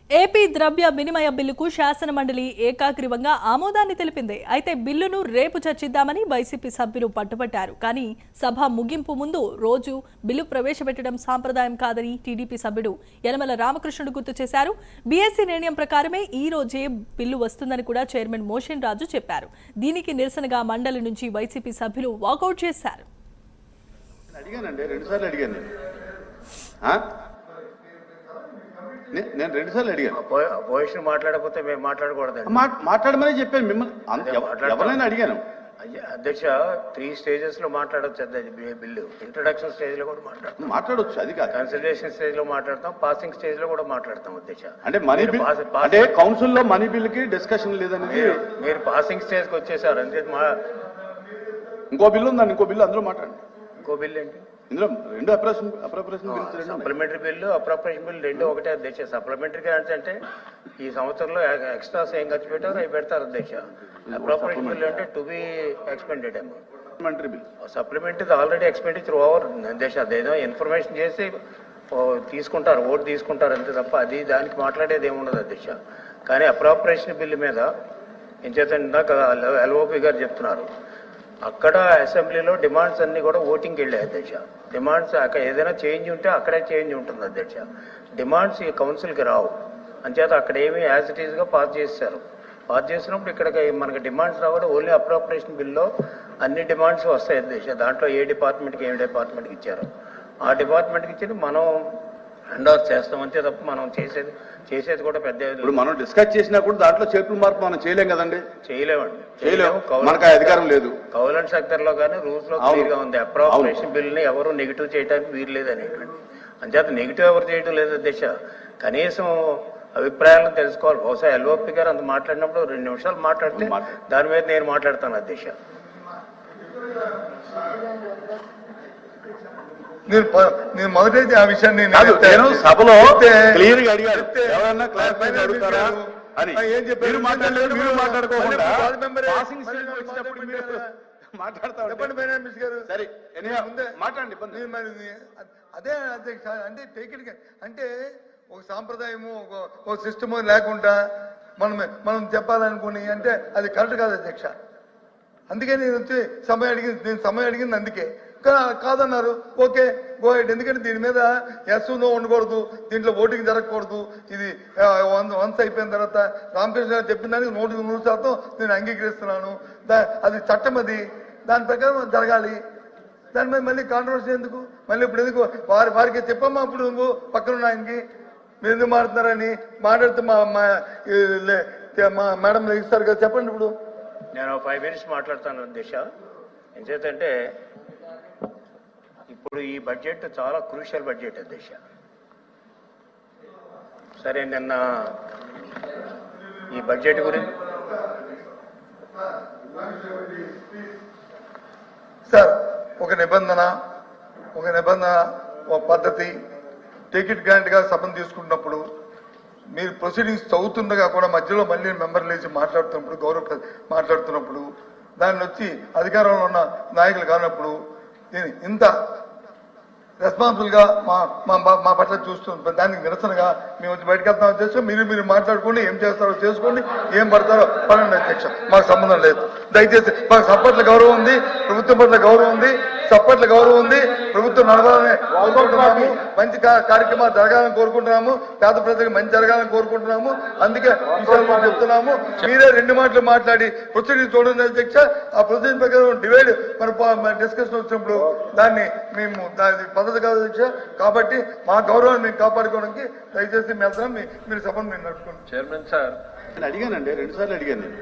AP ద్రవ్య వినిమయ బిల్లుకు శాసన మండలి ఏకాగ్రీవంగా ఆమోదాన్ని తెలిపింది. అయితే బిల్లును రేపు చర్చిద్దామని వైసీపీ సభ్యులు పట్టుబట్టారు. కానీ సభ ముగింపు ముందు రోజు బిల్లు ప్రవేశపెట్టడం సాంప్రదాయం కాదని టీడీపీ సభ్యుడు యనమల రామకృష్ణుడు గుర్తు చేశారు. బీఎస్సీ నిర్ణయం ప్రకారమే ఈ రోజే బిల్లు వస్తుందని కూడా చైర్మన్ మోషన్ రాజు చెప్పారు. దీనికి నిరసనగా మండలి నుంచి వైసీపీ సభ్యులు వాకౌట్ చేశారు. నేను 2 సార్లు అడిగాను. అపోజిషన్ మాట్లాడకపోతే మేము మాట్లాడకూడదు. మాట్లాడమని చెప్పాను మిమ్మల్ని, ఎవరైనా అడిగాను. అధ్యక్ష 3 stages లో మాట్లాడచ్చు. బిల్లు ఇంట్రొడక్షన్ స్టేజ్ లో కూడా మాట్లాడొచ్చు. అది కాదు, కన్సిడరేషన్ స్టేజ్ లో మాట్లాడతాం, పాసింగ్ స్టేజ్ లో కూడా మాట్లాడతాం. అధ్యక్ష అంటే మనీ బిల్ అంటే కౌన్సిల్ లో మనీ బిల్ కి డిస్కషన్ లేదనేది మీరు పాసింగ్ స్టేజ్ కి వచ్చేసారు అంటే. ఇంకో బిల్లు ఉందండి, ఇంకో బిల్లు అందులో మాట్లాడండి. ఇంకో బిల్లు ఏంటి? ఇందులో 2 appropriation bills, supplementary bill appropriation bill 2 ఒకటే అధ్యక్ష. సప్లిమెంటరీ గ్రాంట్స్ అంటే ఈ సంవత్సరంలో ఎక్స్ట్రాస్ ఏం ఖర్చు పెట్టారో అవి పెడతారు అధ్యక్ష. అప్రోప్రియేషన్ బిల్ అంటే టు బి ఎక్స్పెండెడ్ ఏమో. Supplementary bill supplementary already expenditure over అధ్యక్ష. అదేదో ఇన్ఫర్మేషన్ చేసి తీసుకుంటారు, ఓటు తీసుకుంటారు అంతే తప్ప అది దానికి మాట్లాడేది ఏముండదు అధ్యక్ష. కానీ అప్రోప్రియేషన్ బిల్లు మీద ఏం చేత ఇందాక ఎల్ఓపి గారు చెప్తున్నారు, అక్కడ అసెంబ్లీలో డిమాండ్స్ అన్ని కూడా ఓటింగ్కి వెళ్ళాయి అధ్యక్ష. డిమాండ్స్ అక్కడ ఏదైనా చేంజ్ ఉంటే అక్కడే చేంజ్ ఉంటుంది అధ్యక్ష. డిమాండ్స్ ఈ కౌన్సిల్కి రావు అంచేత అక్కడ ఏమి యాజ్ ఇట్ ఈస్గా పాస్ చేశారు. పాస్ చేసినప్పుడు ఇక్కడ మనకి డిమాండ్స్ రావాలి. ఓన్లీ అప్రోప్రియేషన్ బిల్లో అన్ని డిమాండ్స్ వస్తాయి అధ్యక్ష. దాంట్లో ఏ డిపార్ట్మెంట్కి ఏ డిపార్ట్మెంట్కి ఇచ్చారు ఆ డిపార్ట్మెంట్కి ఇచ్చి మనం హ్యాండ్ ఓవర్ చేస్తాం అంతే తప్ప మనం చేసేది కూడా పెద్ద. ఇప్పుడు మనం డిస్కస్ చేసినా కూడా దాంట్లో చేర్పుల మార్పు మనం చేయలేం కదండి. చేయలేము. మనకు అధికారం లేదు. కౌలన్ సెక్టర్ లో కానీ రూల్స్ లో క్లియర్ గా ఉంది. అప్రోప్రియేషన్ బిల్ ని ఎవరు నెగిటివ్ చేయడానికి వీలు లేదు అనేటువంటి. అంచేత నెగిటివ్ ఎవరు చేయడం లేదు దిశ. కనీసం అభిప్రాయాలను తెలుసుకోవాలి. బహుశా ఎల్ఓపి గారు అంత మాట్లాడినప్పుడు 2 నిమిషాలు మాట్లాడితే దాని మీద నేను మాట్లాడతాను అధ్యక్ష. నేను మొదటైతే ఆ విషయాన్ని సభలో క్లియర్ గా అడిగారు, ఎవరన్నా క్లారిఫై అడుగుతారా అని. ఏం చెప్పారు? మాట్లాడలేదు, మీరు మాట్లాడుకోకుండా మాట్లాడండి. అదే అధ్యక్ష అంటే టేకిడ్ అంటే ఒక సాంప్రదాయము ఒక సిస్టము లేకుండా మనం చెప్పాలనుకుని అంటే అది కరెక్ట్ కాదు అధ్యక్ష. అందుకే నేను వచ్చి సమయం అడిగింది అందుకే. కాదన్నారు, ఓకే గో హెడ్. ఎందుకంటే దీని మీద ఎస్ నో ఉండకూడదు, దీంట్లో ఓటింగ్ జరగకూడదు. ఇది వన్స్ అయిపోయిన తర్వాత రామకృష్ణ గారు చెప్పిన దానికి 100% నేను అంగీకరిస్తున్నాను. అది చట్టం, అది దాని ప్రకారం జరగాలి. దాని మీద మళ్ళీ కాంట్రవర్సీ ఎందుకు? మళ్ళీ ఇప్పుడు ఎందుకు వారికి చెప్పమ్మా. ఇప్పుడు నువ్వు పక్కన ఆయనకి మీరు ఎందుకు మాట్లాడుతున్నారని మాట్లాడితే మా మేడం ఇస్తారు కదా, చెప్పండి. ఇప్పుడు నేను 5 minutes మాట్లాడతాను దిశ. ఎంచేతంటే ఇప్పుడు ఈ బడ్జెట్ చాలా క్రూషియల్ బడ్జెట్ దిశ. సరే, నిన్న ఈ బడ్జెట్ గురించి సార్ ఒక నిబంధన ఒక పద్ధతి. టికెట్ గ్రాంట్ గా సభను తీసుకున్నప్పుడు మీరు ప్రొసీడింగ్స్ చదువుతుండగా కూడా మధ్యలో మళ్ళీ మెంబర్లు వేసి మాట్లాడుతున్నప్పుడు దాన్ని వచ్చి అధికారంలో ఉన్న నాయకులు కానప్పుడు దీన్ని ఇంత రెస్పాన్సిబుల్ గా మా పట్ల చూస్తుంది. దానికి నిరసనగా మేము వచ్చి బయటకు వెళ్తామో చేస్తాం. మీరు మాట్లాడుకోండి, ఏం చేస్తారో చేసుకోండి, ఏం పడతారో పడండి అధ్యక్ష. మాకు సంబంధం లేదు. దయచేసి మాకు సప్పట్ల గౌరవం ఉంది, ప్రభుత్వం పట్ల గౌరవం ఉంది, సప్పట్ల గౌరవం ఉంది. ప్రభుత్వం నడవాలని కోరుకుంటున్నాము, మంచి కార్యక్రమాలు జరగాలని కోరుకుంటున్నాము, పేద ప్రజలకు మంచి జరగాలని కోరుకుంటున్నాము. అందుకే విషయాలు చెప్తున్నాము. మీరే 2 మాటలు మాట్లాడి ప్రొసీడింగ్ చూడండి అధ్యక్ష. ఆ ప్రొసీడింగ్ ప్రకారం డివైడ్ మన డిస్కషన్ వచ్చినప్పుడు దాన్ని మేము పద్ధతి కాదు అధ్యక్ష. కాబట్టి మా గౌరవాన్ని మేము కాపాడుకోవడానికి దయచేసి వెళ్తున్నాం. మీరు సభను మీరు నడుపుకోండి. చైర్మన్ సార్, నేను అడిగానండి, 2 సార్లు అడిగాను నేను.